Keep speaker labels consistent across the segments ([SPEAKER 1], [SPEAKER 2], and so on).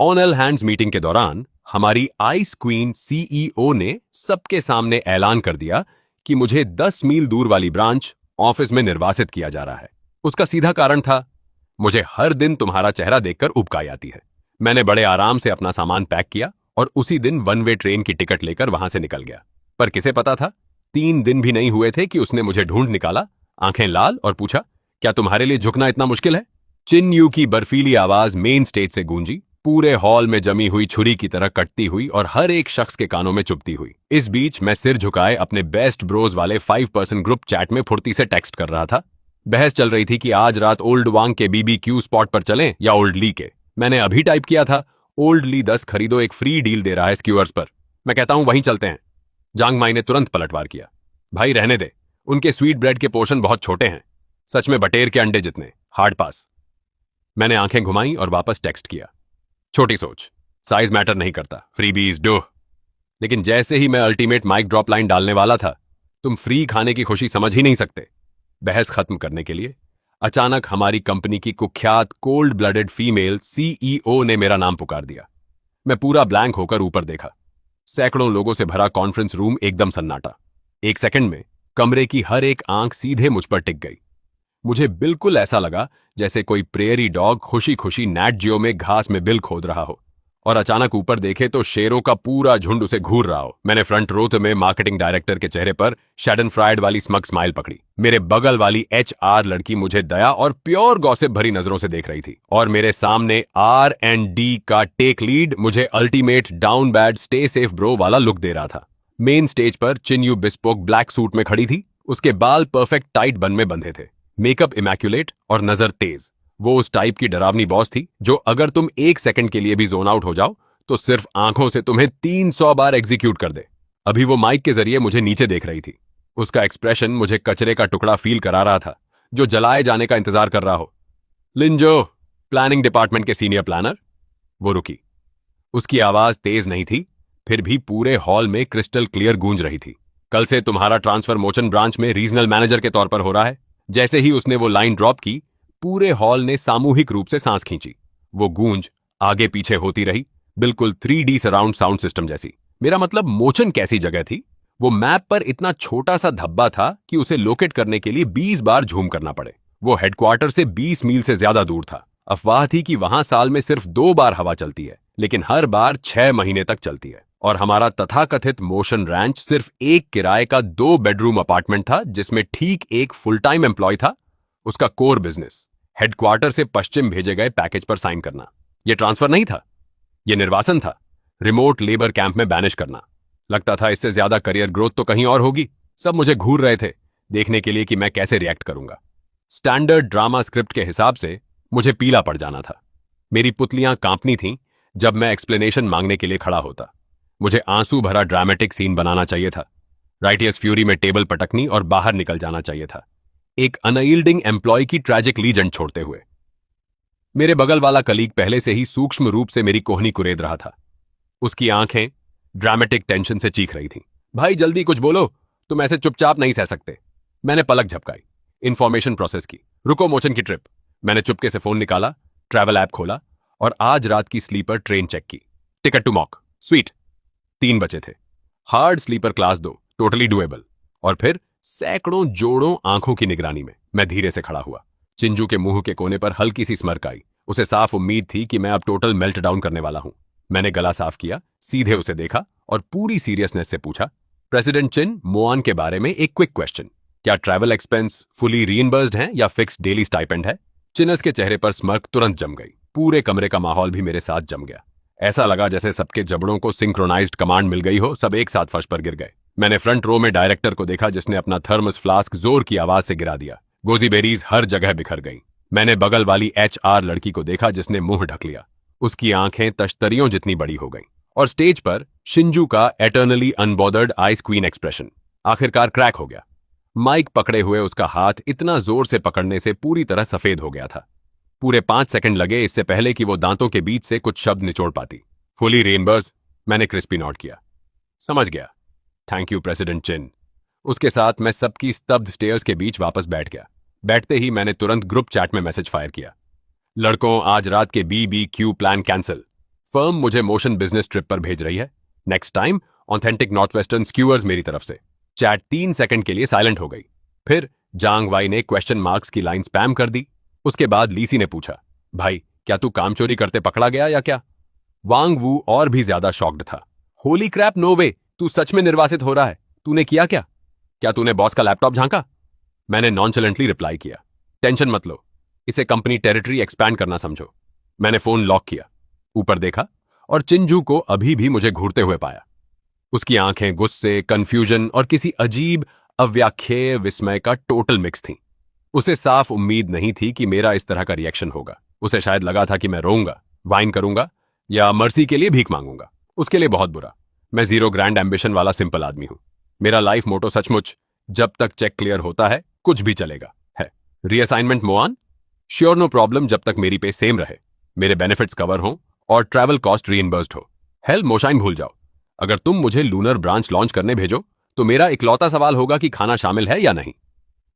[SPEAKER 1] On all hands meeting के दौरान हमारी आइस क्वीन सीईओ ने सबके सामने ऐलान कर दिया कि मुझे 10 मील दूर वाली ब्रांच ऑफिस में निर्वासित किया जा रहा है। उसका सीधा कारण था, मुझे हर दिन तुम्हारा चेहरा देखकर उबकाई आती है। मैंने बड़े आराम से अपना सामान पैक किया और उसी दिन वन वे ट्रेन की टिकट लेकर वहां से निकल गया। पर किसे पता था, 3 दिन भी नहीं हुए थे कि उसने मुझे ढूंढ निकाला, आंखें लाल, और पूछा, क्या तुम्हारे लिए झुकना इतना मुश्किल है? चिन यू की बर्फीली आवाज मेन स्टेज से गूंजी, पूरे हॉल में जमी हुई छुरी की तरह कटती हुई और हर एक शख्स के कानों में चुभती हुई। इस बीच मैं सिर झुकाए अपने बेस्ट ब्रोज वाले 5% ग्रुप चैट में फुर्ती से टेक्स्ट कर रहा था। बहस चल रही थी कि आज रात ओल्ड वांग के बीबीक्यू स्पॉट पर चलें या ओल्ड ली के। मैंने अभी टाइप किया था, ओल्ड ली 10 खरीदो, एक फ्री डील दे रहा है स्क्यूअर्स पर। मैं कहता हूं वहीं चलते हैं। जांग माई ने तुरंत पलटवार किया, भाई रहने दे, उनके स्वीट ब्रेड के पोर्शन बहुत छोटे हैं, सच में बटेर के अंडे जितने, हार्ड पास। मैंने आंखें घुमाई और वापस टेक्स्ट किया, छोटी सोच, साइज मैटर नहीं करता, फ्रीबीज डो। लेकिन जैसे ही मैं अल्टीमेट माइक ड्रॉप लाइन डालने वाला था, तुम फ्री खाने की खुशी समझ ही नहीं सकते। बहस खत्म करने के लिए अचानक हमारी कंपनी की कुख्यात कोल्ड ब्लडेड फीमेल सीईओ ने मेरा नाम पुकार दिया। मैं पूरा ब्लैंक होकर ऊपर देखा। सैकड़ों लोगों से भरा कॉन्फ्रेंस रूम एकदम सन्नाटा। एक सेकंड में कमरे की हर एक आंख सीधे मुझ पर टिक गई। मुझे बिल्कुल ऐसा लगा जैसे कोई प्रेयरी डॉग खुशी खुशी नैट जियो में घास में बिल खोद रहा हो और अचानक ऊपर देखे तो शेरों का पूरा झुंड उसे घूर रहा हो। मैंने फ्रंट रो में मार्केटिंग डायरेक्टर के चेहरे पर शैडन फ्राइड वाली स्मग स्माइल पकड़ी। मेरे बगल वाली एचआर लड़की मुझे दया और प्योर गॉसिप भरी नजरों से देख रही थी और मेरे सामने R&D का टेक लीड मुझे ultimate down bad stay safe bro वाला लुक दे रहा था। मेन स्टेज पर चिन्यू बिस्पोक ब्लैक सूट में खड़ी थी। उसके बाल परफेक्ट टाइट बन में बंधे थे, मेकअप इमैक्युलेट और नजर तेज। वो उस टाइप की डरावनी बॉस थी जो अगर तुम एक सेकंड के लिए भी जोन आउट हो जाओ तो सिर्फ आंखों से तुम्हें 300 बार एग्जीक्यूट कर दे। अभी वो माइक के जरिए मुझे नीचे देख रही थी। उसका एक्सप्रेशन मुझे कचरे का टुकड़ा फील करा रहा था जो जलाए जाने का इंतजार कर रहा हो। लिंजो, प्लानिंग डिपार्टमेंट के सीनियर प्लानर। वो रुकी। उसकी आवाज तेज नहीं थी, फिर भी पूरे हॉल में क्रिस्टल क्लियर गूंज रही थी। कल से तुम्हारा ट्रांसफर मोचन ब्रांच में रीजनल मैनेजर के तौर पर हो रहा है। जैसे ही उसने वो लाइन ड्रॉप की, पूरे हॉल ने सामूहिक रूप से सांस खींची। वो गूंज आगे पीछे होती रही, बिल्कुल 3D सराउंड साउंड सिस्टम जैसी। मेरा मतलब, मोचन कैसी जगह थी? वो मैप पर इतना छोटा सा धब्बा था कि उसे लोकेट करने के लिए 20 बार झूम करना पड़े। वो हेडक्वार्टर से 20 मील से ज्यादा दूर था। अफवाह थी कि वहां साल में सिर्फ 2 बार हवा चलती है, लेकिन हर बार 6 महीने तक चलती है। और हमारा तथाकथित मोशन रैंच सिर्फ एक किराए का 2 बेडरूम अपार्टमेंट था जिसमें ठीक एक फुल टाइम एम्प्लॉय था। उसका कोर बिजनेस हेडक्वार्टर से पश्चिम भेजे गए पैकेज पर साइन करना। यह ट्रांसफर नहीं था, यह निर्वासन था, रिमोट लेबर कैंप में बैनिश करना। लगता था इससे ज्यादा करियर ग्रोथ तो कहीं और होगी। सब मुझे घूर रहे थे देखने के लिए कि मैं कैसे रिएक्ट करूंगा। स्टैंडर्ड ड्रामा स्क्रिप्ट के हिसाब से मुझे पीला पड़ जाना था। मेरी पुतलियां कांपनी थीं जब मैं एक्सप्लेनेशन मांगने के लिए खड़ा होता। मुझे आंसू भरा ड्रामेटिक सीन बनाना चाहिए था। राइटियस फ्यूरी में टेबल पटकनी और बाहर निकल जाना चाहिए था, एक अनयील्डिंग एम्प्लॉय की ट्रैजिक लीजेंड छोड़ते हुए। मेरे बगल वाला कलीग पहले से ही सूक्ष्म रूप से मेरी कोहनी कुरेद रहा था। उसकी आंखें ड्रामेटिक टेंशन से चीख रही थीं। भाई जल्दी कुछ बोलो, तुम ऐसे चुपचाप नहीं सह सकते। मैंने पलक झपकाई, इंफॉर्मेशन प्रोसेस की। रुको, मोचन की ट्रिप। मैंने चुपके से फोन निकाला, ट्रैवल ऐप खोला और आज रात की स्लीपर ट्रेन चेक की। टिकट टू मॉक, स्वीट। 3 बचे थे। Hard sleeper class 2, totally doable. और फिर सैकड़ों जोड़ों आंखों की निगरानी में मैं धीरे से खड़ा हुआ। चिंजू के मुंह के कोने पर हल्की सी स्मर्क आई। उसे साफ उम्मीद थी कि मैं अब टोटल मेल्ट डाउन करने वाला हूं। मैंने गला साफ किया, सीधे उसे देखा और पूरी सीरियसनेस से पूछा, प्रेसिडेंट चिन, मोआन के बारे में एक क्विक क्वेश्चन। क्या ट्रैवल एक्सपेंस फुली रीइंबर्स्ड है या फिक्स डेली स्टाइपेंड है? चिनस के चेहरे पर स्मर्क तुरंत जम गई। पूरे कमरे का माहौल भी मेरे साथ जम गया। ऐसा लगा जैसे सबके जबड़ों को सिंक्रोनाइज्ड कमांड मिल गई हो, सब एक साथ फर्श पर गिर गए। मैंने फ्रंट रो में डायरेक्टर को देखा जिसने अपना थर्मस फ्लास्क जोर की आवाज से गिरा दिया। गोजी बेरीज हर जगह बिखर गईं। मैंने बगल वाली HR लड़की को देखा जिसने मुंह ढक लिया। उसकी आंखें तश्तरियों जितनी बड़ी हो गईं। और स्टेज पर शिंजू का eternally unbothered ice queen expression आखिरकार क्रैक हो गया। माइक पकड़े हुए उसका हाथ इतना जोर से पकड़ने से पूरी तरह सफेद हो गया था। पूरे 5 सेकंड लगे इससे पहले कि वो दांतों के बीच से कुछ शब्द निचोड़ पाती। फुली रेनबर्स। मैंने क्रिस्पी नॉट किया। समझ गया, थैंक यू प्रेसिडेंट चिन। उसके साथ मैं सबकी स्तब्ध स्टेयर्स के बीच वापस बैठ गया। बैठते ही मैंने तुरंत ग्रुप चैट में मैसेज फायर किया, लड़कों आज रात के BBQ प्लान कैंसिल। फर्म मुझे मोशन बिजनेस ट्रिप पर भेज रही है। Next time authentic north western skewers मेरी तरफ से। चैट 3 सेकंड के लिए साइलेंट हो गई। फिर जांग वाई ने क्वेश्चन मार्क्स की लाइन स्पैम कर दी। उसके बाद लीसी ने पूछा, भाई क्या तू काम चोरी करते पकड़ा गया या क्या? वांग वू और भी ज्यादा शॉक्ड था। होली क्रैप, नो वे, तू सच में निर्वासित हो रहा है। तूने किया क्या? क्या तूने बॉस का लैपटॉप झांका? मैंने नॉनचलेंटली रिप्लाई किया, टेंशन मत लो, इसे कंपनी टेरिटरी एक्सपैंड करना समझो। मैंने फोन लॉक किया, ऊपर देखा और चिंजू को अभी भी मुझे घूरते हुए पाया। उसकी आंखें गुस्से, कंफ्यूजन और किसी अजीब अव्याख्येय विस्मय का टोटल मिक्स थीं। उसे साफ उम्मीद नहीं थी कि मेरा इस तरह का रिएक्शन होगा। उसे शायद लगा था कि मैं रोऊंगा, वाइन करूंगा या मर्सी के लिए भीख मांगूंगा। उसके लिए बहुत बुरा। मैं जीरो ग्रैंड एम्बिशन वाला सिंपल आदमी हूं। मेरा लाइफ मोटो सचमुच जब तक चेक क्लियर होता है कुछ भी चलेगा है। रीअसाइनमेंट मोआन? श्योर, नो प्रॉब्लम, जब तक मेरी पे सेम रहे, मेरे बेनिफिट्स कवर हों और ट्रैवल कॉस्ट रीइंबर्स्ड हो। हेल, मोशाइन भूल जाओ। अगर तुम मुझे लूनर ब्रांच लॉन्च करने भेजो तो मेरा इकलौता सवाल होगा कि खाना शामिल है या नहीं।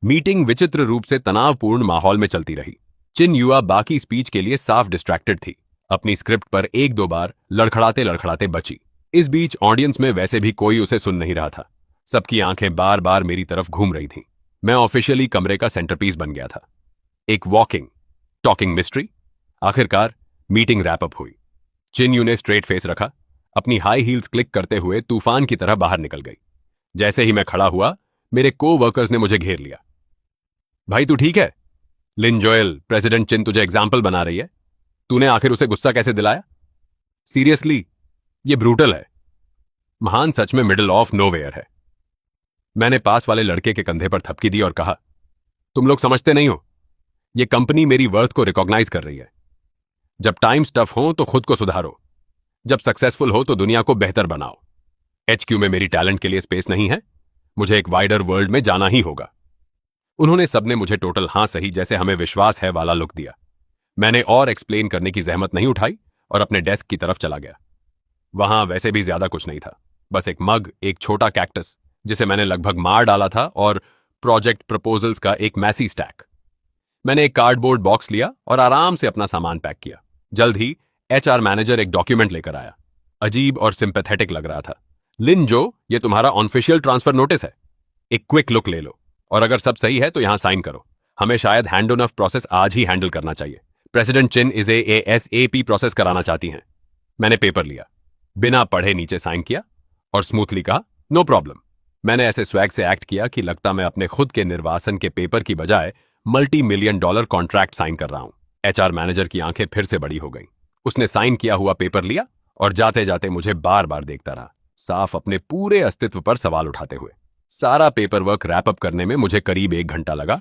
[SPEAKER 1] मीटिंग विचित्र रूप से तनावपूर्ण माहौल में चलती रही। चिन युआ बाकी स्पीच के लिए साफ डिस्ट्रैक्टेड थी। अपनी स्क्रिप्ट पर एक दो बार लड़खड़ाते लड़खड़ाते बची। इस बीच ऑडियंस में वैसे भी कोई उसे सुन नहीं रहा था। सबकी आंखें बार बार मेरी तरफ घूम रही थीं। मैं ऑफिशियली कमरे का सेंटरपीस बन गया था। एक वॉकिंग टॉकिंग मिस्ट्री। आखिरकार मीटिंग रैप अप हुई। चिन्यू ने स्ट्रेट फेस रखा, अपनी हाई हील्स क्लिक करते हुए तूफान की तरह बाहर निकल गई। जैसे ही मैं खड़ा हुआ, मेरे को वर्कर्स ने मुझे घेर लिया। भाई तू ठीक है? लिन जोएल, प्रेसिडेंट चिन तुझे एग्जाम्पल बना रही है। तूने आखिर उसे गुस्सा कैसे दिलाया? सीरियसली, ये ब्रूटल है। महान सच में मिडिल ऑफ नोवेयर है। मैंने पास वाले लड़के के कंधे पर थपकी दी और कहा, तुम लोग समझते नहीं हो, ये कंपनी मेरी वर्थ को रिकॉग्नाइज कर रही है। जब टाइम्स टफ हो तो खुद को सुधारो, जब सक्सेसफुल हो तो दुनिया को बेहतर बनाओ। एचक्यू में मेरी टैलेंट के लिए स्पेस नहीं है, मुझे एक वाइडर वर्ल्ड में जाना ही होगा। उन्होंने सबने मुझे टोटल हाँ सही जैसे हमें विश्वास है वाला लुक दिया। मैंने और एक्सप्लेन करने की जहमत नहीं उठाई और अपने डेस्क की तरफ चला गया। वहां वैसे भी ज्यादा कुछ नहीं था, बस एक मग, एक छोटा कैक्टस जिसे मैंने लगभग मार डाला था और प्रोजेक्ट प्रपोजल्स का एक मैसी स्टैक। मैंने एक कार्डबोर्ड बॉक्स लिया और आराम से अपना सामान पैक किया। जल्द ही एचआर मैनेजर एक डॉक्यूमेंट लेकर आया। अजीब और सिंपैथेटिक लग रहा था। लिन जो, ये तुम्हारा ऑफिशियल ट्रांसफर नोटिस है। एक क्विक लुक ले लो और अगर सब सही है तो यहां साइन करो। हमें शायद हैंड ऑन ऑफ प्रोसेस आज ही हैंडल करना चाहिए। प्रेसिडेंट चिन इसे एएसएपी प्रोसेस कराना चाहती हैं। मैंने पेपर लिया, बिना पढ़े नीचे साइन किया और स्मूथली कहा, नो प्रॉब्लम। मैंने ऐसे स्वैग से एक्ट किया कि लगता मैं अपने खुद के निर्वासन के पेपर की बजाय $multi-million कॉन्ट्रैक्ट साइन कर रहा हूं। एचआर मैनेजर की आंखें फिर से बड़ी हो गईं। उसने साइन किया हुआ पेपर लिया और जाते जाते मुझे बार बार देखता रहा, साफ अपने पूरे अस्तित्व पर सवाल उठाते हुए। सारा पेपर वर्क रैप अप करने में मुझे करीब 1 घंटा लगा।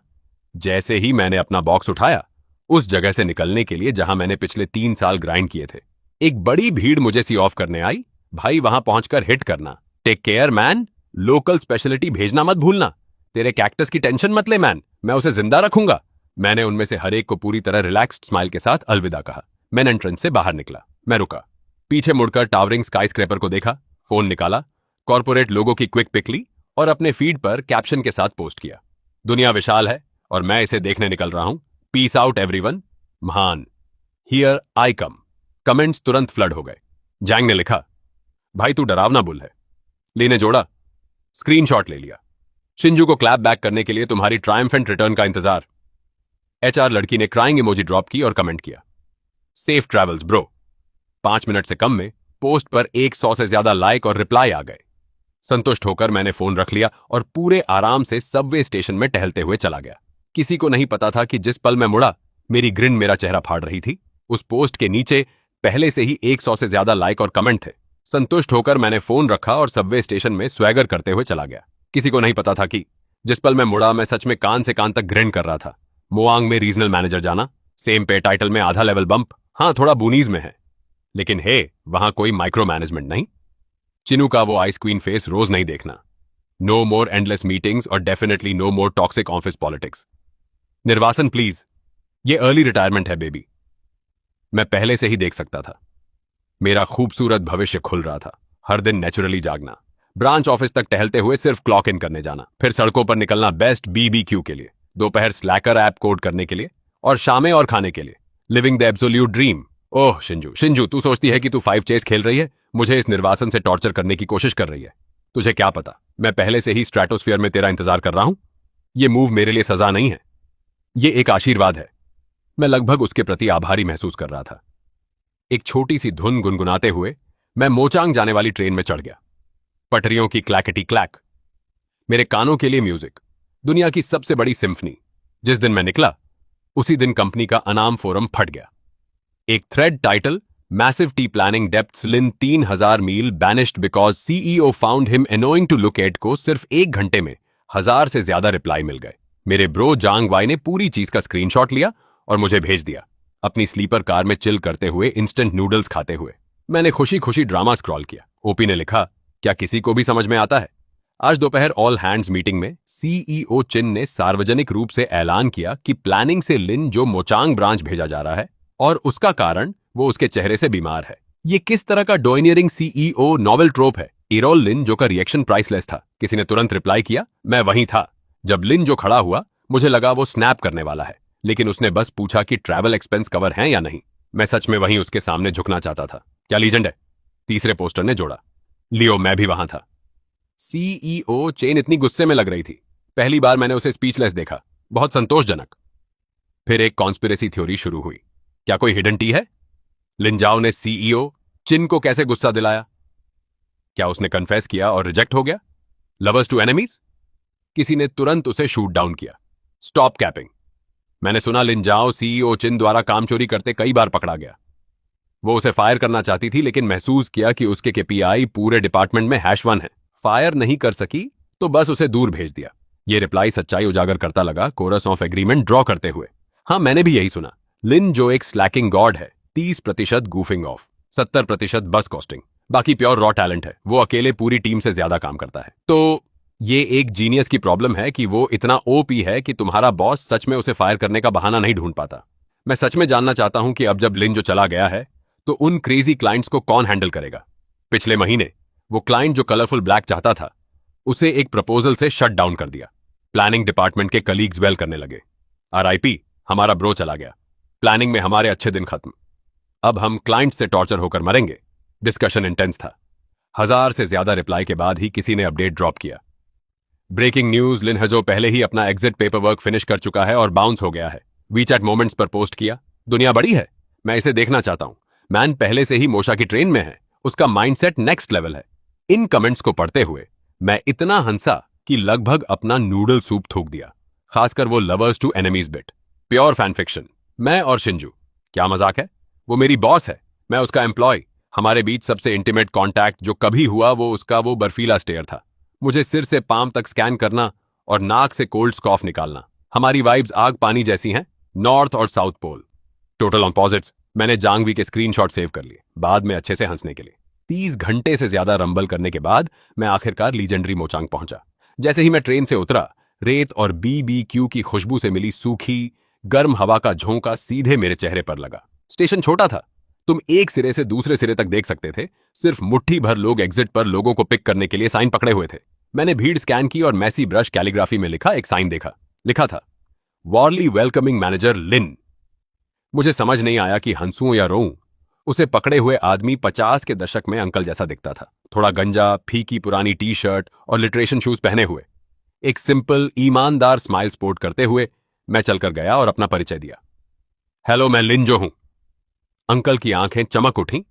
[SPEAKER 1] जैसे ही मैंने अपना बॉक्स उठाया, उस जगह से निकलने के लिए जहां मैंने पिछले 3 साल ग्राइंड किए थे, एक बड़ी भीड़ मुझे सी ऑफ करने आई। भाई वहां पहुंचकर हिट करना, take care man, local speciality भेजना मत भूलना, तेरे कैक्टस की टेंशन मत ले मैन, मैं उसे जिंदा रखूंगा। मैंने उनमें से हर एक को पूरी तरह रिलैक्स्ड स्माइल के साथ अलविदा कहा। मैं एंट्रेंस से बाहर निकला। मैं रुका, पीछे मुड़कर टावरिंग स्काईस्क्रेपर को देखा, फोन निकाला, कॉर्पोरेट लोगों की क्विक पिक ली और अपने फीड पर कैप्शन के साथ पोस्ट किया, दुनिया विशाल है और मैं इसे देखने निकल रहा हूं। पीस आउट एवरीवन, महान, हियर आई कम। कमेंट्स तुरंत फ्लड हो गए। जैंग ने लिखा, भाई तू डरावना बुल है। ली ने जोड़ा, स्क्रीनशॉट ले लिया, शिंजू को क्लैप बैक करने के लिए तुम्हारी ट्रायम्फेंट रिटर्न का इंतजार। एचआर लड़की ने क्राइंग इमोजी ड्रॉप की और कमेंट किया, सेफ ट्रैवल्स ब्रो। 5 मिनट से कम में पोस्ट पर 100 से ज्यादा लाइक और रिप्लाई आ गए। संतुष्ट होकर मैंने फोन रख लिया और पूरे आराम से सबवे स्टेशन में टहलते हुए चला गया। किसी को नहीं पता था कि जिस पल मैं मुड़ा, मेरी ग्रिन मेरा चेहरा फाड़ रही थी। उस पोस्ट के नीचे पहले से ही 100 से ज्यादा लाइक और कमेंट थे। संतुष्ट होकर मैंने फोन रखा और सबवे स्टेशन में स्वैगर करते हुए चला गया। किसी को नहीं पता था कि जिस पल मैं मुड़ा, मैं सच में कान से कान तक ग्रिन कर रहा था। मोआंग में रीजनल मैनेजर जाना, सेम पे टाइटल में आधा लेवल बंप, हाँ थोड़ा बूनीज में है, लेकिन हे वहां कोई माइक्रो मैनेजमेंट नहीं। चिनू का वो आइस क्वीन फेस रोज नहीं देखना। नो मोर एंडलेस मीटिंग्स और definitely no more toxic office politics. निर्वासन प्लीज, ये अर्ली रिटायरमेंट है बेबी। मैं पहले से ही देख सकता था। मेरा खूबसूरत भविष्य खुल रहा था। हर दिन नेचुरली जागना, ब्रांच ऑफिस तक टहलते हुए सिर्फ क्लॉक इन करने जाना, फिर सड़कों पर निकलना बेस्ट बीबीक्यू के लिए, दोपहर स्लैकर ऐप कोड करने के लिए और शामें और खाने के लिए। Living the absolute dream. Oh Shinju, Shinju, तू सोचती है कि तू 5 चेस खेल रही है, मुझे इस निर्वासन से टॉर्चर करने की कोशिश कर रही है। तुझे क्या पता, मैं पहले से ही स्ट्रेटोस्फीयर में तेरा इंतजार कर रहा हूं। ये मूव मेरे लिए सजा नहीं है, ये एक आशीर्वाद है। मैं लगभग उसके प्रति आभारी महसूस कर रहा था। एक छोटी सी धुन गुनगुनाते हुए मैं मोचांग जाने वाली ट्रेन में चढ़ गया। पटरियों की क्लैकेटी क्लैक, मेरे कानों के लिए म्यूजिक, दुनिया की सबसे बड़ी सिम्फनी। जिस दिन मैं निकला उसी दिन कंपनी का अनाम फोरम फट गया। एक thread title, massive tea planning depths Lin 3000 mile banished because CEO found him annoying to look at को सिर्फ 1 घंटे में 1000 से ज्यादा रिप्लाई मिल गए। मेरे ब्रो जांग वाई ने पूरी चीज का स्क्रीनशॉट लिया और मुझे भेज दिया, अपनी स्लीपर कार में चिल करते हुए, इंस्टेंट नूडल्स खाते हुए। मैंने खुशी खुशी ड्रामा स्क्रॉल किया। ओपी ने लिखा, क्या किसी को भी समझ में आता है? आज दोपहर ऑल हैंड्स मीटिंग में सीईओ चिन ने सार्वजनिक रूप से ऐलान किया कि प्लानिंग से लिन जो मोचांग ब्रांच भेजा जा रहा है और उसका कारण वो उसके चेहरे से बीमार है। ये किस तरह का डोइनियरिंग सीईओ नॉवेल ट्रोप है? इरोल लिन जो का रिएक्शन प्राइसलेस था। किसी ने तुरंत रिप्लाई किया, मैं वहीं था जब लिन जो खड़ा हुआ। मुझे लगा वो स्नैप करने वाला है, लेकिन उसने बस पूछा कि ट्रैवल एक्सपेंस कवर हैं या नहीं। मैं सच में वहीं उसके सामने झुकना चाहता था। क्या लीजेंड है? तीसरे पोस्टर ने जोड़ा। लियो, मैं भी वहां था। सीईओ चेन इतनी गुस्से में लग रही थी, पहली बार मैंने उसे स्पीचलेस देखा। बहुत संतोषजनक। फिर एक कॉन्स्पिरेसी थ्योरी शुरू हुई। क्या कोई हिडन टी है? लिंजाओ ने सीईओ चिन को कैसे गुस्सा दिलाया? क्या उसने कन्फेस किया और रिजेक्ट हो गया? Lovers to enemies? किसी ने तुरंत उसे शूट डाउन किया। Stop capping. मैंने सुना लिंजाओ सीईओ चिन द्वारा काम चोरी करते कई बार पकड़ा गया। वो उसे फायर करना चाहती थी, लेकिन महसूस किया कि उसके केपीआई पूरे डिपार्टमेंट में #1 है। फायर नहीं कर सकी तो बस उसे दूर भेज दिया। ये रिप्लाई सच्चाई उजागर करता लगा, कोरस ऑफ एग्रीमेंट ड्रॉ करते हुए। हाँ, मैंने भी यही सुना। लिन जो एक स्लैकिंग गॉड है, 30% गूफिंग ऑफ, 70% बस कॉस्टिंग, बाकी प्योर रॉ टैलेंट है। वो अकेले पूरी टीम से ज्यादा काम करता है। तो ये एक जीनियस की प्रॉब्लम है कि वो इतना ओपी है कि तुम्हारा बॉस सच में उसे फायर करने का बहाना नहीं ढूंढ पाता। मैं सच में जानना चाहता हूं कि अब जब लिन जो चला गया है तो उन क्रेजी क्लाइंट्स को कौन हैंडल करेगा? पिछले महीने वो क्लाइंट जो कलरफुल ब्लैक चाहता था, उसे एक प्रपोजल से शट डाउन कर दिया। प्लानिंग डिपार्टमेंट के कलीग्स वेल करने लगे। आरआईपी, हमारा ब्रो चला गया। प्लानिंग में हमारे अच्छे दिन खत्म। अब हम क्लाइंट से टॉर्चर होकर मरेंगे। डिस्कशन इंटेंस था। 1000 से ज्यादा रिप्लाई के बाद ही किसी ने अपडेट ड्रॉप किया। ब्रेकिंग न्यूज, लिन हजो पहले ही अपना एग्जिट पेपर वर्क फिनिश कर चुका है और बाउंस हो गया है। वीचैट मोमेंट्स पर पोस्ट किया, दुनिया बड़ी है, मैं इसे देखना चाहता हूं। मैन पहले से ही मोशा की ट्रेन में है, उसका माइंडसेट नेक्स्ट लेवल है। इन कमेंट्स को पढ़ते हुए मैं इतना हंसा कि लगभग अपना नूडल सूप थूक दिया, खासकर वो lovers to enemies bit. Pure fan fiction. मैं और शिंजू, क्या मजाक है? वो मेरी बॉस है, मैं उसका एम्प्लॉय। हमारे बीच सबसे इंटीमेट कांटेक्ट जो कभी हुआ वो उसका वो बर्फीला स्टेयर था। मुझे सिर से पाम तक स्कैन करना और नाक से कोल्ड स्कॉफ निकालना। हमारी वाइब्स आग पानी जैसी हैं, नॉर्थ और साउथ पोल। Total opposites. मैंने जांगवी के स्क्रीनशॉट सेव कर लिए, बाद में अच्छे से हंसने के लिए। 30 घंटे से ज्यादा रंबल करने के बाद मैं आखिरकार लीजेंडरी मोचांग पहुंचा। जैसे ही मैं ट्रेन से उतरा, रेत और बीबीक्यू की खुशबू से मिली सूखी गर्म हवा का झोंका सीधे मेरे चेहरे पर लगा। स्टेशन छोटा था, तुम एक सिरे से दूसरे सिरे तक देख सकते थे। सिर्फ मुट्ठी भर लोग एग्जिट पर लोगों को पिक करने के लिए साइन पकड़े हुए थे। मैंने भीड़ स्कैन की और मैसी ब्रश कैलीग्राफी में लिखा एक साइन देखा। लिखा था, वॉरली वेलकमिंग मैनेजर लिन। मुझे समझ नहीं आया कि हंसूं या रोऊं। उसे पकड़े हुए आदमी 50 के दशक में अंकल जैसा दिखता था। थोड़ा गंजा, फीकी पुरानी टी शर्ट और लिटरेशन शूज पहने हुए। एक सिंपल ईमानदार स्माइल स्पोर्ट करते हुए मैं चलकर गया और अपना परिचय दिया। हेलो, मैं लिन जो हूं। अंकल की आंखें चमक उठीं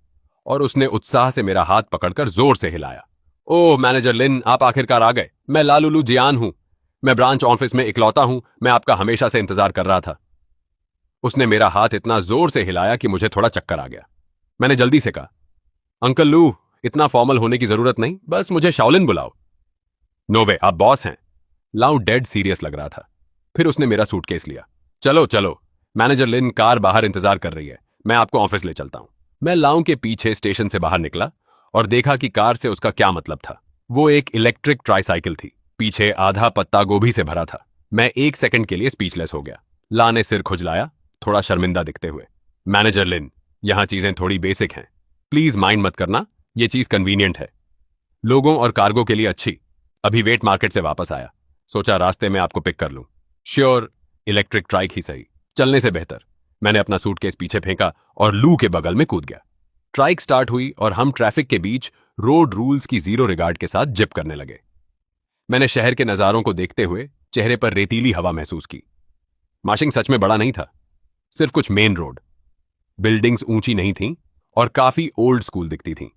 [SPEAKER 1] और उसने उत्साह से मेरा हाथ पकड़कर जोर से हिलाया। ओह मैनेजर लिन, आप आखिरकार आ गए। मैं लालुलू जियान हूं। मैं ब्रांच ऑफिस में इकलौता हूं। मैं आपका हमेशा से इंतजार कर रहा था। उसने मेरा हाथ इतना जोर से हिलाया कि मुझे थोड़ा चक्कर आ गया। मैंने जल्दी से कहा, अंकल लू, इतना फॉर्मल होने की जरूरत नहीं, बस मुझे शाओलिन बुलाओ। नो वे, आप बॉस हैं। लाऊ डेड सीरियस लग रहा था। फिर उसने मेरा सूटकेस लिया। चलो चलो, मैनेजर लिन, कार बाहर इंतजार कर रही है, मैं आपको ऑफिस ले चलता हूं। मैं लाऊ के पीछे स्टेशन से बाहर निकला और देखा कि कार से उसका क्या मतलब था। वो एक इलेक्ट्रिक ट्राईसाइकिल थी, पीछे आधा पत्ता गोभी से भरा था। मैं 1 सेकंड के लिए स्पीचलेस हो गया। ला ने सिर खुजलाया, थोड़ा शर्मिंदा दिखते हुए। मैनेजर लिन, यहां चीजें थोड़ी बेसिक हैं, प्लीज माइंड मत करना। ये चीज कन्वीनियंट है, लोगों और कार्गो के लिए अच्छी। अभी वेट मार्केट से वापस आया, सोचा रास्ते में आपको पिक कर लूं। श्योर, इलेक्ट्रिक ट्राइक ही सही, चलने से बेहतर। मैंने अपना सूटकेस पीछे फेंका और लू के बगल में कूद गया। ट्राइक स्टार्ट हुई और हम ट्रैफिक के बीच रोड रूल्स की जीरो रिगार्ड के साथ जिप करने लगे। मैंने शहर के नज़ारों को देखते हुए चेहरे पर रेतीली हवा महसूस की। माशिंग सच में बड़ा नहीं था, सिर्फ कुछ मेन रोड, बिल्डिंग्स ऊंची नहीं थीं और काफी ओल्ड स्कूल दिखती थीं।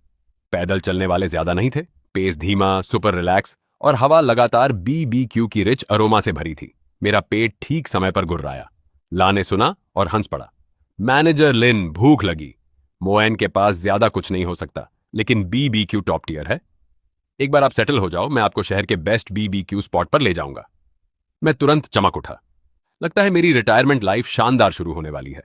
[SPEAKER 1] पैदल चलने वाले ज्यादा नहीं थे, पेस धीमा, सुपर रिलैक्स और हवा लगातार BBQ की रिच अरोमा से भरी थी। मेरा पेट ठीक समय पर गुर्राया। ला ने सुना और हंस पड़ा। मैनेजर लिन, भूख लगी। मोएन के पास ज्यादा कुछ नहीं हो सकता, लेकिन BBQ टॉप टियर है। एक बार आप सेटल हो जाओ, मैं आपको शहर के बेस्ट BBQ स्पॉट पर ले जाऊंगा। मैं तुरंत चमक उठा। लगता है मेरी रिटायरमेंट लाइफ शानदार शुरू होने वाली है।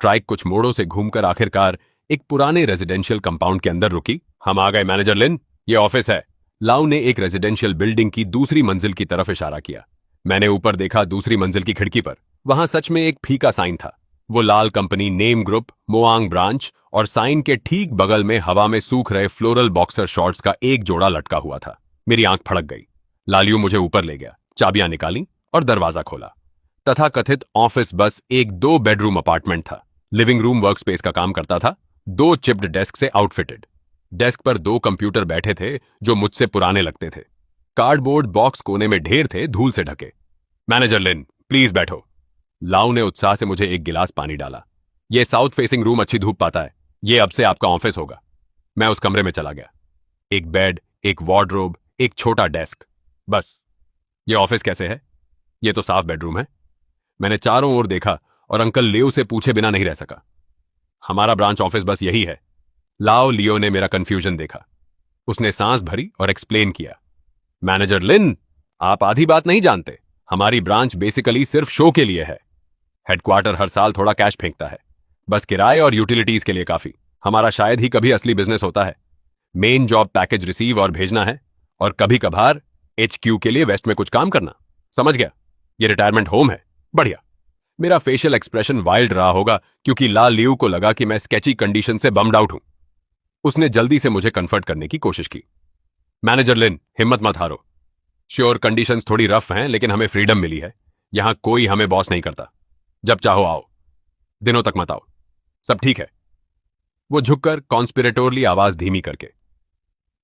[SPEAKER 1] ट्राइक कुछ मोड़ों से घूमकर आखिरकार एक पुराने रेजिडेंशियल कंपाउंड के अंदर रुकी। हम आ गए मैनेजर लिन, ये ऑफिस है। लाउ ने एक रेजिडेंशियल बिल्डिंग की दूसरी मंजिल की तरफ इशारा किया। मैंने ऊपर देखा, दूसरी मंजिल की खिड़की पर वहां सच में एक फीका साइन था। वो लाल कंपनी नेम ग्रुप मोआंग ब्रांच और साइन के ठीक बगल में हवा में सूख रहे फ्लोरल बॉक्सर शॉर्ट्स का एक जोड़ा लटका हुआ था। मेरी आंख फड़क गई। लालियू मुझे ऊपर ले गया, चाबियां निकाली और दरवाजा खोला। तथाकथित ऑफिस बस एक 2 बेडरूम अपार्टमेंट था। लिविंग रूम वर्क स्पेस का काम करता था, 2 चिप्ड डेस्क से आउटफिटेड। डेस्क पर 2 कंप्यूटर बैठे थे जो मुझसे पुराने लगते थे। कार्डबोर्ड बॉक्स कोने में ढेर थे, धूल से ढके। मैनेजर लिन, प्लीज बैठो। लाउ ने उत्साह से मुझे एक गिलास पानी डाला। ये साउथ फेसिंग रूम अच्छी धूप पाता है, ये अब से आपका ऑफिस होगा। मैं उस कमरे में चला गया। एक बेड, एक वार्डरोब, एक छोटा डेस्क, बस। ये ऑफिस कैसे है? ये तो साफ बेडरूम है। मैंने चारों ओर देखा और अंकल लियो से पूछे बिना नहीं रह सका। हमारा ब्रांच ऑफिस बस यही है। लाओ लियो ने मेरा कंफ्यूजन देखा। उसने सांस भरी और एक्सप्लेन किया। मैनेजर लिन, आप आधी बात नहीं जानते। हमारी ब्रांच बेसिकली सिर्फ शो के लिए है। हेडक्वार्टर हर साल थोड़ा कैश फेंकता है, बस किराए और यूटिलिटीज के लिए काफी। हमारा शायद ही कभी असली बिजनेस होता है। मेन जॉब पैकेज रिसीव और भेजना है, और कभी कभार HQ के लिए वेस्ट में कुछ काम करना। समझ गया? ये रिटायरमेंट होम है। बढ़िया। मेरा फेशियल एक्सप्रेशन वाइल्ड रहा होगा क्योंकि ला लियू को लगा कि मैं स्केची कंडीशन से बम्ड आउट हूं। उसने जल्दी से मुझे कंफर्ट करने की कोशिश की। मैनेजर लिन, हिम्मत मत हारो। श्योर कंडीशंस थोड़ी रफ हैं, लेकिन हमें फ्रीडम मिली है। यहां कोई हमें बॉस नहीं करता। जब चाहो आओ, दिनों तक मत आओ। सब ठीक है। वो झुककर कॉन्स्पिरेटोरली आवाज धीमी करके।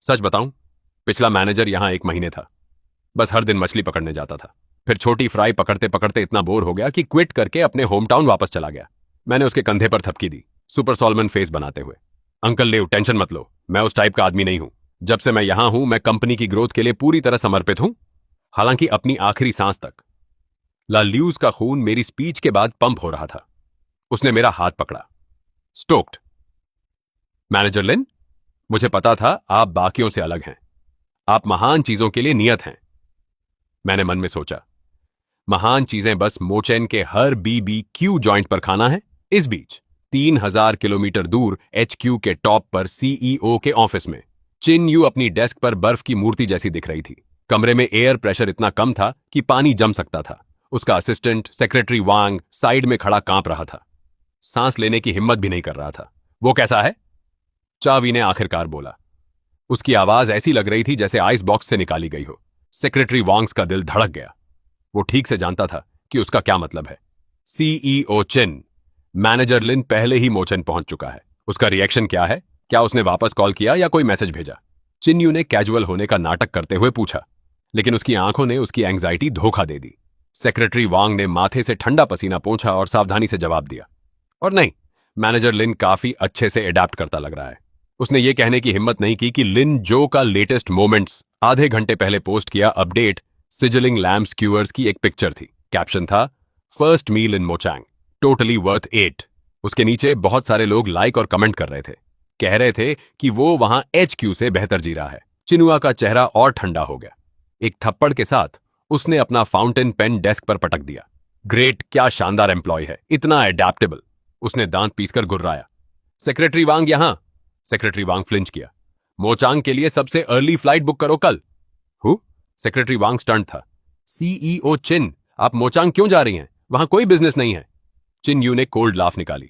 [SPEAKER 1] सच बताऊं, पिछला मैनेजर यहां 1 महीने था। बस हर दिन मछली पकड़ने जाता था, फिर छोटी फ्राई पकड़ते पकड़ते इतना बोर हो गया कि क्विट करके अपने होम टाउन वापस चला गया। मैंने उसके कंधे पर थपकी दी, सुपर सॉलमन फेस बनाते हुए। अंकल लेव, टेंशन मत लो, मैं उस टाइप का आदमी नहीं हूं। जब से मैं यहां हूं, मैं कंपनी की ग्रोथ के लिए पूरी तरह समर्पित हूं, हालांकि अपनी आखिरी सांस तक। ला ल्यूज का खून मेरी स्पीच के बाद पंप हो रहा था। उसने मेरा हाथ पकड़ा। स्टोक्ड। मैनेजर लिन, मुझे पता था आप बाकियों से अलग हैं। आप महान चीजों के लिए नियत हैं। मैंने मन में सोचा, महान चीजें बस मोचेन के हर BBQ जॉइंट पर खाना है। इस बीच 3000 किलोमीटर दूर HQ के टॉप पर CEO के ऑफिस में चिन यू अपनी डेस्क पर बर्फ की मूर्ति जैसी दिख रही थी। कमरे में एयर प्रेशर इतना कम था कि पानी जम सकता था। उसका असिस्टेंट सेक्रेटरी वांग साइड में खड़ा कांप रहा था, सांस लेने की हिम्मत भी नहीं कर रहा था। वो कैसा है? चावी ने आखिरकार बोला। उसकी आवाज ऐसी लग रही थी जैसे आइस बॉक्स से निकाली गई हो। सेक्रेटरी वांग्स का दिल धड़क गया। वो ठीक से जानता था कि उसका क्या मतलब है। CEO चिन, मैनेजर लिन पहले ही मोचन पहुंच चुका है। उसका रिएक्शन क्या है? क्या उसने वापस कॉल किया या कोई मैसेज भेजा? चिन यू ने कैजुअल होने का नाटक करते हुए पूछा, लेकिन उसकी आंखों ने उसकी एंग्जाइटी धोखा दे दी। सेक्रेटरी वांग ने माथे से ठंडा पसीना पोंछा और सावधानी से जवाब दिया, और नहीं, मैनेजर लिन काफी अच्छे से अडैप्ट करता लग रहा है। उसने ये कहने की हिम्मत नहीं की कि लिन जो का लेटेस्ट मोमेंट्स आधे घंटे पहले पोस्ट किया अपडेट सिजलिंग लैम्ब स्क्यूअर्स की एक पिक्चर थी। कैप्शन था, फर्स्ट मील इन मोचैंग, टोटली वर्थ 8। उसके नीचे बहुत सारे लोग लाइक और कमेंट कर रहे थे, कह रहे थे कि वो वहां HQ से बेहतर जी रहा है। चिनुआ का चेहरा और ठंडा हो गया। एक थप्पड़ के साथ उसने अपना फाउंटेन पेन डेस्क पर पटक दिया। ग्रेट, क्या शानदार एम्प्लॉय है, इतना एडेप्टेबल। उसने दांत पीसकर गुर्राया। सेक्रेटरी वांग यहां। सेक्रेटरी वांग फ्लिंच किया। मोचांग के लिए सबसे अर्ली फ्लाइट बुक करो कल। हु? सेक्रेटरी वांग स्टंट था। CEO चिन, आप मोचांग क्यों जा रही हैं? वहां कोई बिजनेस नहीं है। चिन यू ने कोल्ड लाफ निकाली।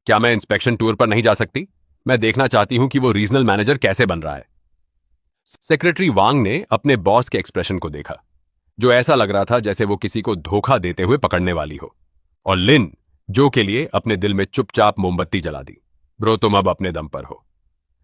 [SPEAKER 1] क्या मैं इंस्पेक्शन टूर पर नहीं जा सकती? मैं देखना चाहती हूं कि वो रीजनल मैनेजर कैसे बन रहा है। सेक्रेटरी वांग ने अपने बॉस के एक्सप्रेशन को देखा, जो ऐसा लग रहा था जैसे वो किसी को धोखा देते हुए पकड़ने वाली हो। और लिन, जो के लिए अपने दिल में चुपचाप मोमबत्ती जला दी। ब्रो, तुम अब अपने दम पर हो।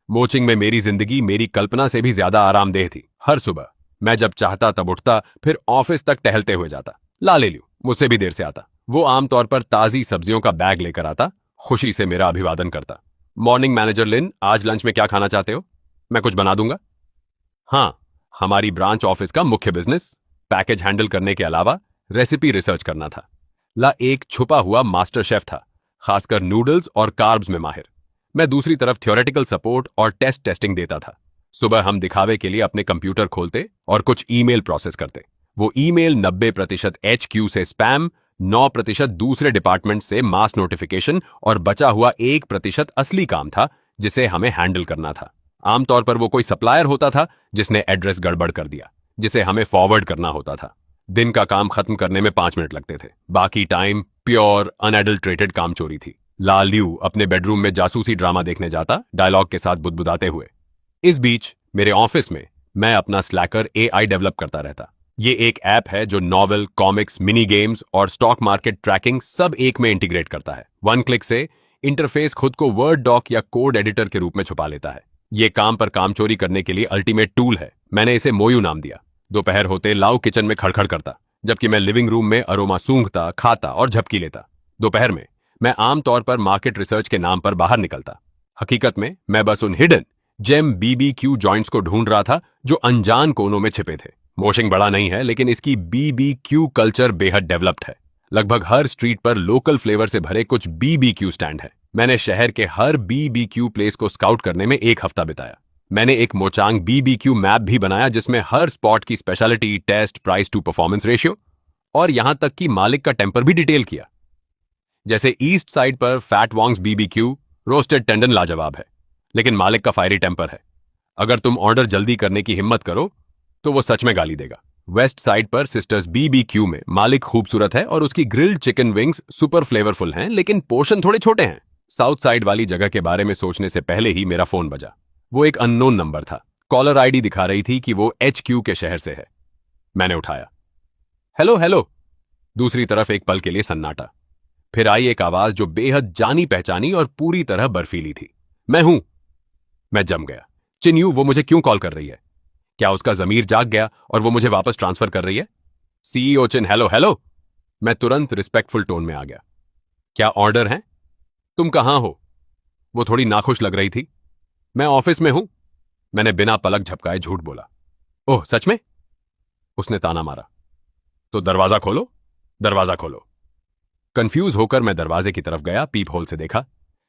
[SPEAKER 1] मोचिंग में मेरी जिंदगी मेरी कल्पना से भी ज्यादा आरामदेह थी। हर सुबह मैं जब चाहता तब उठता, फिर ऑफिस तक टहलते हुए जाता। ला ले लूं, मुझसे भी देर से आता। वो आमतौर पर ताजी सब्जियों का बैग लेकर आता, खुशी से मेरा अभिवादन करता। मॉर्निंग मैनेजर लिन, आज लंच में क्या खाना चाहते हो? मैं कुछ बना दूंगा। हाँ, हमारी ब्रांच ऑफिस का मुख्य बिजनेस पैकेज हैंडल करने के अलावा रेसिपी रिसर्च करना था। ला एक छुपा हुआ मास्टर शेफ था, खासकर नूडल्स और कार्ब्स में माहिर। मैं दूसरी तरफ थ्योरेटिकल सपोर्ट और टेस्टिंग देता था। सुबह हम दिखावे के लिए अपने कंप्यूटर खोलते और कुछ ईमेल प्रोसेस करते। वो ईमेल 90% HQ से स्पैम, 9% दूसरे डिपार्टमेंट से मास नोटिफिकेशन और बचा हुआ 1% असली काम था जिसे हमें हैंडल करना था। आमतौर पर वो कोई सप्लायर होता था जिसने एड्रेस गड़बड़ कर दिया, जिसे हमें फॉरवर्ड करना होता था। दिन का काम खत्म करने में 5 मिनट लगते थे। बाकी टाइम प्योर अनएडल्ट्रेटेड काम चोरी थी। लाल्यू अपने बेडरूम में जासूसी ड्रामा देखने जाता, डायलॉग के साथ बुदबुदाते हुए। इस बीच मेरे ऑफिस में मैं अपना स्लैकर AI डेवलप करता रहता। ये एक ऐप है जो नॉवेल, कॉमिक्स, मिनी गेम्स और स्टॉक मार्केट ट्रैकिंग सब एक में इंटीग्रेट करता है। 1 क्लिक से इंटरफेस खुद को वर्ड डॉक या कोड एडिटर के रूप में छुपा लेता है। ये काम पर काम चोरी करने के लिए अल्टीमेट टूल है। मैंने इसे मोयू नाम दिया। दोपहर होते लाऊ किचन में खड़खड़ करता, जबकि मैं लिविंग रूम में अरोमा सूंघता, खाता और झपकी लेता। दोपहर में मैं आमतौर पर मार्केट रिसर्च के नाम पर बाहर निकलता। हकीकत में मैं बस उन हिडन जेम BBQ जॉइंट्स को ढूंढ रहा था जो अनजान कोनों में छिपे थे। मोशिंग बड़ा नहीं है, लेकिन इसकी BBQ कल्चर बेहद डेवलप्ड है। लगभग हर स्ट्रीट पर लोकल फ्लेवर से भरे कुछ BBQ स्टैंड है। मैंने शहर के हर BBQ प्लेस को स्काउट करने में 1 हफ्ता बिताया। मैंने एक मोचांग BBQ मैप भी बनाया जिसमें हर स्पॉट की speciality, taste, price to performance ratio और यहां तक कि मालिक का टेम्पर भी डिटेल किया। जैसे ईस्ट साइड पर fat Wong's BBQ roasted tendon लाजवाब है, लेकिन मालिक का फायरी टेम्पर है। अगर तुम ऑर्डर जल्दी करने की हिम्मत करो तो वो सच में गाली देगा। वेस्ट साइड पर सिस्टर्स BBQ में मालिक खूबसूरत है और उसकी grilled chicken wings super flavourful हैं, लेकिन पोर्शन थोड़े छोटे हैं। साउथ साइड वाली जगह के बारे में सोचने से पहले ही मेरा फोन बजा। वो एक अननोन नंबर था। कॉलर ID दिखा रही थी कि वो HQ के शहर से है। मैंने उठाया। Hello hello. दूसरी तरफ एक पल के लिए सन्नाटा। फिर आई एक आवाज जो बेहद जानी पहचानी और पूरी तरह बर्फीली थी। मैं हूं। मैं जम गया। चिन्यू, वो मुझे क्यों कॉल कर रही है? क्या उसका जमीर जाग गया और वो मुझे वापस ट्रांसफर कर रही है? CEO चिन, हेलो हेलो। मैं तुरंत रिस्पेक्टफुल टोन में आ गया। क्या ऑर्डर है? तुम कहां हो? वो थोड़ी नाखुश लग रही थी। मैं ऑफिस में हूं। मैंने बिना पलक झपकाए झूठ बोला। ओह, सच में? उसने ताना मारा। तो दरवाजा खोलो, दरवाजा खोलो। कंफ्यूज होकर मैं दरवाजे की तरफ गया। पीप होल से देखा।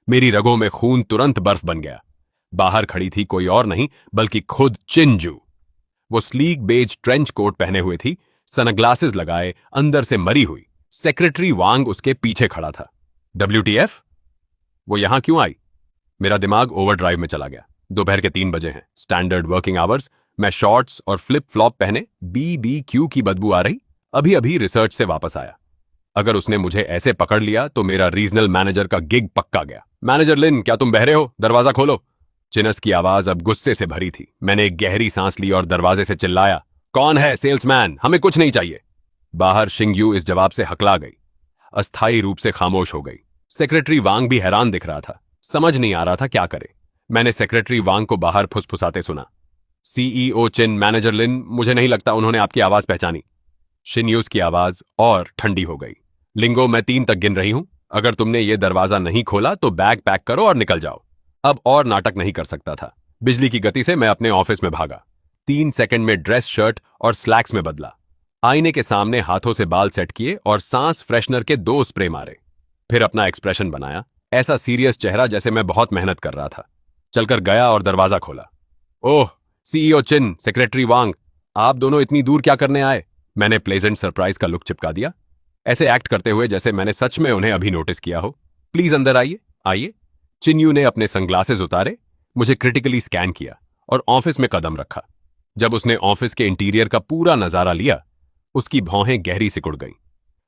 [SPEAKER 1] मेरी रगों में खून तुरंत बर्फ बन गया। बाहर खड़ी थी कोई और नहीं बल्कि खुद चिंजू। वो स्लीक बेज ट्रेंच कोट पहने हुए थी, सनग्लासेस लगाए, अंदर से मरी हुई। सेक्रेटरी वांग उसके पीछे खड़ा था। WTF? वो यहां क्यों आई? मेरा दिमाग ओवरड्राइव में चला गया। दोपहर के 3 बजे हैं, स्टैंडर्ड वर्किंग आवर्स। मैं शॉर्ट्स और फ्लिप फ्लॉप पहने, BBQ की बदबू आ रही। अभी अभी रिसर्च से वापस आया। अगर उसने मुझे ऐसे पकड़ लिया तो मेरा रीजनल मैनेजर का गिग पक्का गया। मैनेजर लिन, क्या तुम बहरे हो? दरवाजा खोलो। चिनस की आवाज अब गुस्से से भरी थी। मैंने एक गहरी सांस ली और दरवाजे से चिल्लाया, कौन है? सेल्समैन, हमें कुछ नहीं चाहिए। बाहर शिंगयू इस जवाब से हकला गई, अस्थायी रूप से खामोश हो गई। सेक्रेटरी वांग भी हैरान दिख रहा था, समझ नहीं आ रहा था क्या करे। मैंने सेक्रेटरी वांग को बाहर फुसफुसाते सुना। CEO चिन, मैनेजर लिन, मुझे नहीं लगता उन्होंने आपकी आवाज पहचानी। शिन्यूज की आवाज और ठंडी हो गई। लिंगो, मैं 3 तक गिन रही हूं। अगर तुमने ये दरवाजा नहीं खोला तो बैग पैक करो और निकल जाओ। अब और नाटक नहीं कर सकता था। बिजली की गति से मैं अपने ऑफिस में भागा। 3 सेकंड में ड्रेस, शर्ट और स्लैक्स में बदला। आईने के सामने हाथों से बाल सेट किए और सांस फ्रेशनर के 2 स्प्रे मारे। फिर अपना एक्सप्रेशन बनाया, ऐसा सीरियस चेहरा जैसे मैं बहुत मेहनत कर रहा था। चलकर गया और दरवाजा खोला। ओह, CEO चिन, सेक्रेटरी वांग, आप दोनों इतनी दूर क्या करने आए? मैंने प्लेजेंट सरप्राइज का लुक चिपका दिया, ऐसे एक्ट करते हुए जैसे मैंने सच में उन्हें अभी नोटिस किया हो। प्लीज अंदर आइए, आइए। चिन्यू ने अपने सनग्लासेस उतारे, मुझे क्रिटिकली स्कैन किया और ऑफिस में कदम रखा। जब उसने ऑफिस के इंटीरियर का पूरा नजारा लिया, उसकी भौहें गहरी सिकुड़ गईं।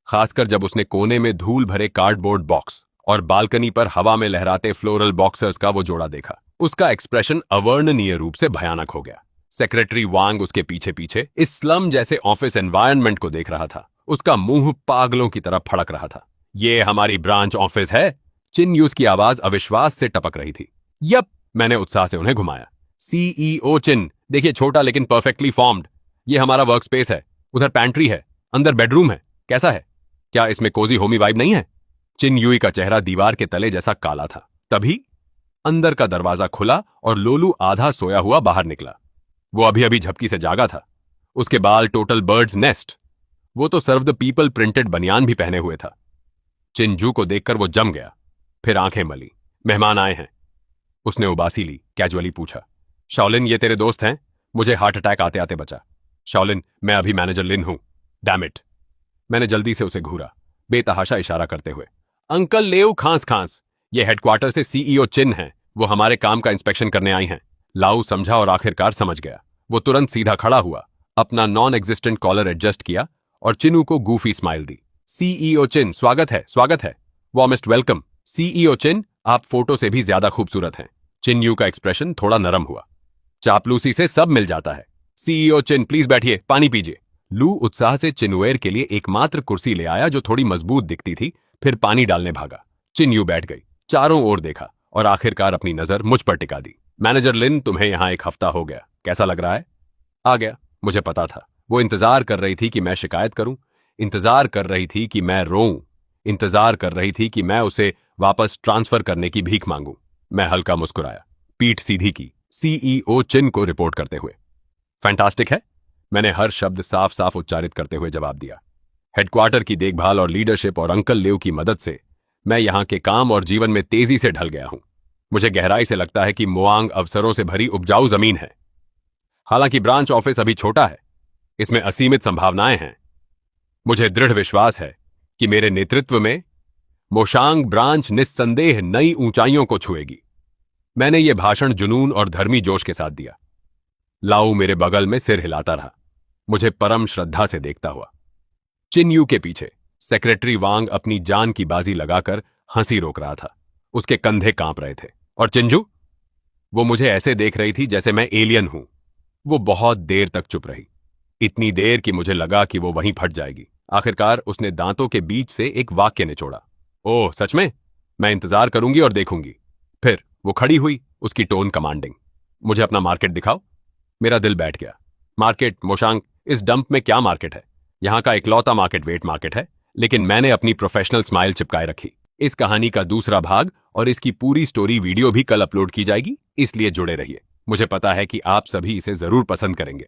[SPEAKER 1] खासकर जब उसने कोने में धूल भरे कार्डबोर्ड बॉक्स और बालकनी पर हवा में लहराते फ्लोरल बॉक्सर्स का वो जोड़ा देखा। उसका एक्सप्रेशन अवर्णनीय रूप से भयानक हो गया। सेक्रेटरी वांग उसके पीछे पीछे इस स्लम जैसे ऑफिस एनवायरनमेंट को देख रहा था। उसका मुंह पागलों की तरह फड़क रहा था। ये हमारी ब्रांच ऑफिस है। चिन यूस की आवाज अविश्वास से टपक रही थी। यप, मैंने उत्साह से उन्हें घुमाया। सीईओ चिन, देखिए छोटा लेकिन परफेक्टली फॉर्म्ड। ये हमारा वर्क स्पेस है। उधर पैंट्री है, अंदर बेडरूम है। कैसा है? क्या इसमें कोजी होमी वाइब नहीं है? चिन यूई का चेहरा दीवार के तले जैसा काला था। तभी अंदर का दरवाजा खुला और लोलू आधा सोया हुआ बाहर निकला। वो अभी अभी झपकी से जागा था। उसके बाल टोटल बर्ड्स नेस्ट। वो तो सर्व द पीपल प्रिंटेड बनियान भी पहने हुए था। चिंजू को देखकर वो जम गया। फिर आंखें मली। मेहमान आए हैं, उसने उबासी ली। कैजुअली पूछा, शाओलिन ये तेरे दोस्त हैं? मुझे हार्ट अटैक आते आते बचा। शाओलिन, मैं अभी मैनेजर लिन हूं। Damn it. मैंने जल्दी से उसे घूरा, बेतहाशा इशारा करते हुए। अंकल लेऊ खांस खांस, ये हेडक्वार्टर से सीईओ चिन हैं। वो हमारे काम का इंस्पेक्शन करने आई हैं। लाऊ समझा और आखिरकार समझ गया। वो तुरंत सीधा खड़ा हुआ, अपना नॉन एग्जिस्टेंट कॉलर एडजस्ट किया और चिनू को गूफी स्माइल दी। सीईओ चिन, स्वागत है, स्वागत है। Warmest welcome. सीईओ चिन, आप फोटो से भी ज्यादा खूबसूरत हैं। चिन यू का एक्सप्रेशन थोड़ा नरम हुआ। चापलूसी से सब मिल जाता है। सीईओ चिन, प्लीज बैठिए, पानी पीजिए। लू उत्साह से चिनवेयर के लिए एकमात्र कुर्सी ले आया जो थोड़ी मजबूत दिखती थी। फिर पानी डालने भागा। चिन यू बैठ गई, चारों ओर देखा और आखिरकार अपनी नजर मुझ पर टिका दी। मैनेजर लिन, तुम्हें यहां एक हफ्ता हो गया, कैसा लग रहा है? आ गया। मुझे पता था। वो इंतजार कर रही थी कि मैं शिकायत करूं, इंतजार कर रही थी कि मैं रोऊं, इंतजार कर रही थी कि मैं उसे वापस ट्रांसफर करने की भीख मांगूं। मैं हल्का मुस्कुराया, पीठ सीधी की, सीईओ चिन को रिपोर्ट करते हुए। फैंटास्टिक है, मैंने हर शब्द साफ साफ उच्चारित करते हुए जवाब दिया। हेडक्वार्टर की देखभाल और लीडरशिप और अंकल लेव की मदद से मैं यहां के काम और जीवन में तेजी से ढल गया हूं। मुझे गहराई से लगता है कि मोआंग अवसरों से भरी उपजाऊ जमीन है। हालांकि ब्रांच ऑफिस अभी छोटा है, इसमें असीमित संभावनाएं हैं। मुझे दृढ़ विश्वास है कि मेरे नेतृत्व में मोशांग ब्रांच निस्संदेह नई ऊंचाइयों को छुएगी। मैंने यह भाषण जुनून और धर्मी जोश के साथ दिया। लाऊ मेरे बगल में सिर हिलाता रहा, मुझे परम श्रद्धा से देखता हुआ। चिन यू के पीछे सेक्रेटरी वांग अपनी जान की बाजी लगाकर हंसी रोक रहा था। उसके कंधे कांप रहे थे। और चिंजू, वो मुझे ऐसे देख रही थी जैसे मैं एलियन हूं। वो बहुत देर तक चुप रही, इतनी देर कि मुझे लगा कि वो वहीं फट जाएगी। आखिरकार उसने दांतों के बीच से एक वाक्य निचोड़ा, ओह सच में? मैं इंतजार करूंगी और देखूंगी। फिर वो खड़ी हुई, उसकी टोन कमांडिंग। मुझे अपना मार्केट दिखाओ। मेरा दिल बैठ गया। मार्केट? मोशांग, इस डंप में क्या मार्केट है? यहां का इकलौता मार्केट वेट मार्केट है। लेकिन मैंने अपनी प्रोफेशनल स्माइल चिपकाए रखी। इस कहानी का दूसरा भाग और इसकी पूरी स्टोरी वीडियो भी कल अपलोड की जाएगी, इसलिए जुड़े रहिए। मुझे पता है कि आप सभी इसे जरूर पसंद करेंगे।